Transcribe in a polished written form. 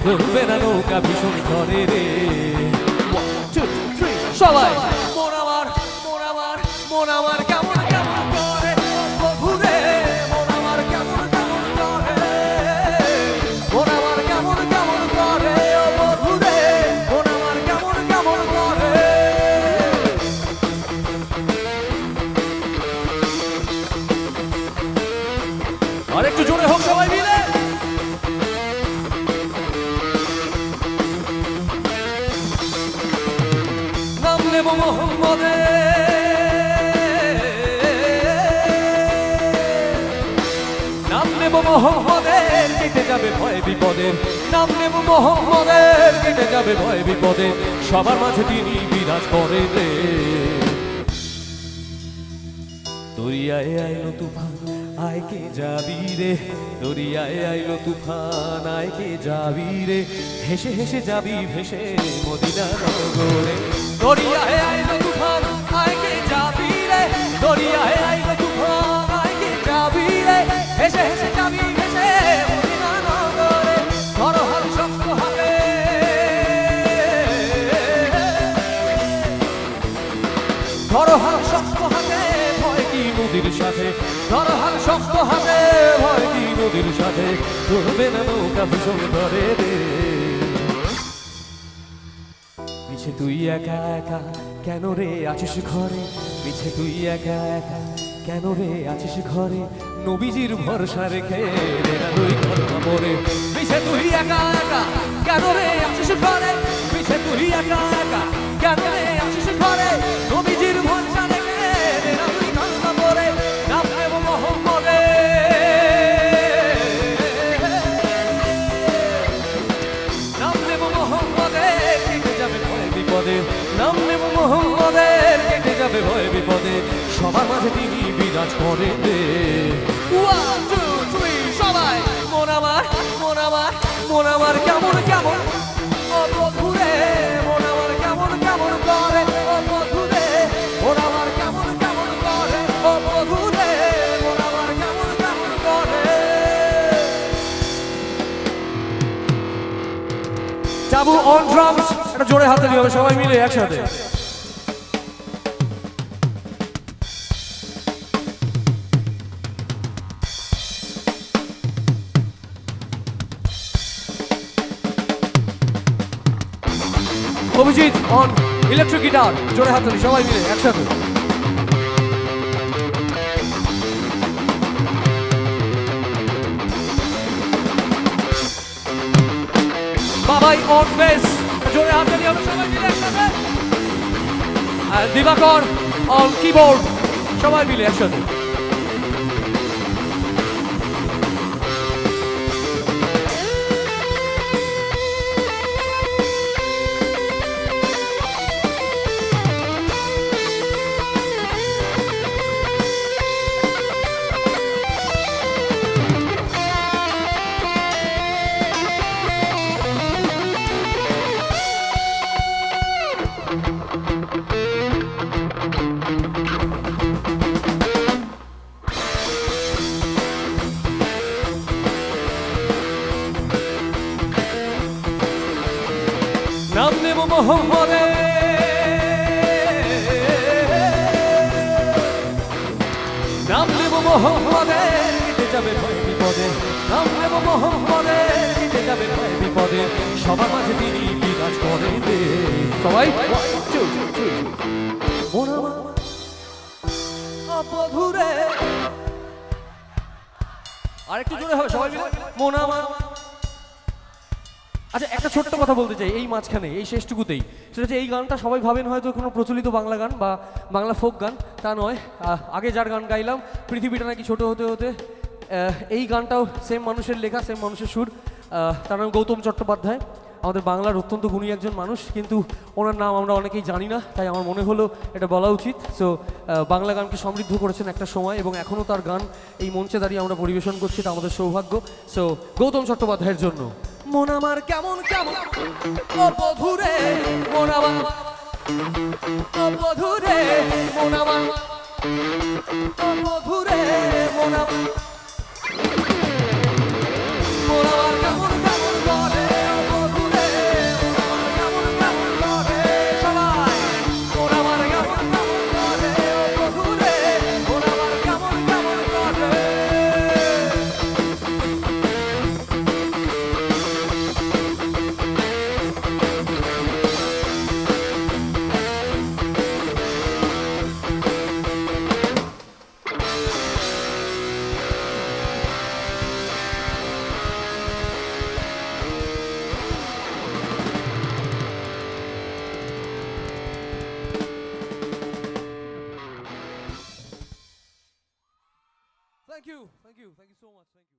ধরবে না নৌকা ভীষণ ঝড়ে রে। 1 2 3 সবাই মন আমার মন আমার মন আমার কেমন কেমন করে বধু রে, মন আমার কেমন কেমন করে, মন আমার কেমন কেমন করে ও বধু রে, মন আমার কেমন কেমন করে। আর একটু জোরে হোক সবাই মিলে। নাম নেব মোহাম্মদে, নাম নেব মোহাম্মদের, কেটে যাবে ভয় বিপদের, নাম নেব মোহাম্মদের, কেটে যাবে ভয় বিপদে, সবার মাঝে তিনি বিরাজ করে রে। দরিয়ায় আইলো তুফান আয় কে যাবি রে, দরিয়ায় আইলো তুফান আয় কে যাবি রে, হেসে হেসে যাবি ভেসে মদিনা নগরে। দরিয়ায় আইলো তুফান আয় কে যাবি রে, দরিয়ায় আইলো তুফান আয় কে যাবি রে, হেসে হেসে যাবি ভেসে মদিনা নগরে। ধরো হাল শক্ত হাতে, ধরো হাল শক্ত হাতে, ভয় কি নদীর সাথে, ধরো হাল শক্ত হাতে, ভয় কি নদীর সাথে, ধরবে না নৌকা ভীষণ ধরে রে। পিছে তুই একা একা কেন রে আছিস ঘরে, পিছে তুই একা একা কেন রে আছিস ঘরে, নবীজির ভরসা রেখে রে না তুই ঘটনা পড়ে। পিছে তুই একা একা কেন রে আছিস ঘরে, পিছে তুই একা একা কেন রে আছিস ঘরে, নবীজির ভরসা রেখে রে না তুই ঘটনা পড়ে। নাম নেব মোহাম্মদে, নাম নেব মোহাম্মদের, কেটে যাবে ভয় বিপদে, নাম নেব মোহাম্মদের, কেটে যাবে ভয় বিপদে, সবার মাঝে তিনি বিরাজ করে রে। 1 2 3 সবাই মন আমার মন আমার মন আমার কেমন কেমন ও বধু রে, মন আমার কেমন কেমন করে ও বধু রে, মন আমার কেমন কেমন করে ও বধু রে, মন আমার কেমন কেমন করে। টাবু অন ড্রামস, এটা জোরে হাতে দিয়ে হবে সবাই মিলে একসাথে। অভিজিৎ অন ইলেকট্রিক গিটার, জোরে হাত তুলি সবাই মিলে একসাথে। বাবাই অন বেস, জোরে হাত তুলি আমরা সবাই মিলে একসাথে। আর দিবাকর অন কিবোর্ড, সবাই মিলে একসাথে। নাম নেব মোহাম্মদে, নাম নেব মোহাম্মদে, কেটে যাবে ভয় বিপদে, নাম নেব মোহাম্মদে, কেটে যাবে ভয় বিপদে, সবার মাঝে তিনি বিরাজ করেন রে। সবাই মন আমার বধু রে, আরেকটু জোরে হবে সবাই মিলে মন আমার। আচ্ছা একটা ছোট্ট কথা বলতে চাই এই মাঝখানে এই শেষটুকুতেই, সেটা হচ্ছে এই গানটা সবাই ভাবেন হয়তো কোনো প্রচলিত বাংলা গান বা বাংলা ফোক গান, তা নয়। আগে যার গান গাইলাম পৃথিবীটা নাকি ছোট হতে হতে, এই গানটাও সেম মানুষের লেখা, সেম মানুষের সুর। তার নাম গৌতম চট্টোপাধ্যায়, আমাদের বাংলার অত্যন্ত গুণী একজন মানুষ, কিন্তু ওনার নাম আমরা অনেকেই জানি না, তাই আমার মনে হলো এটা বলা উচিত। সো বাংলা গানকে সমৃদ্ধ করেছেন একটা সময়, এবং এখনও তার গান এই মঞ্চে দাঁড়িয়ে আমরা পরিবেশন করছি, এটা আমাদের সৌভাগ্য। সো গৌতম চট্টোপাধ্যায়ের জন্য মন আমার কেমন কেমন ও বধু রে, মন আমার ও বধু রে, মন আমার ও বধু রে, মন আমার, মন আমার কেমন কেমন করে ও thank you so much, thank you.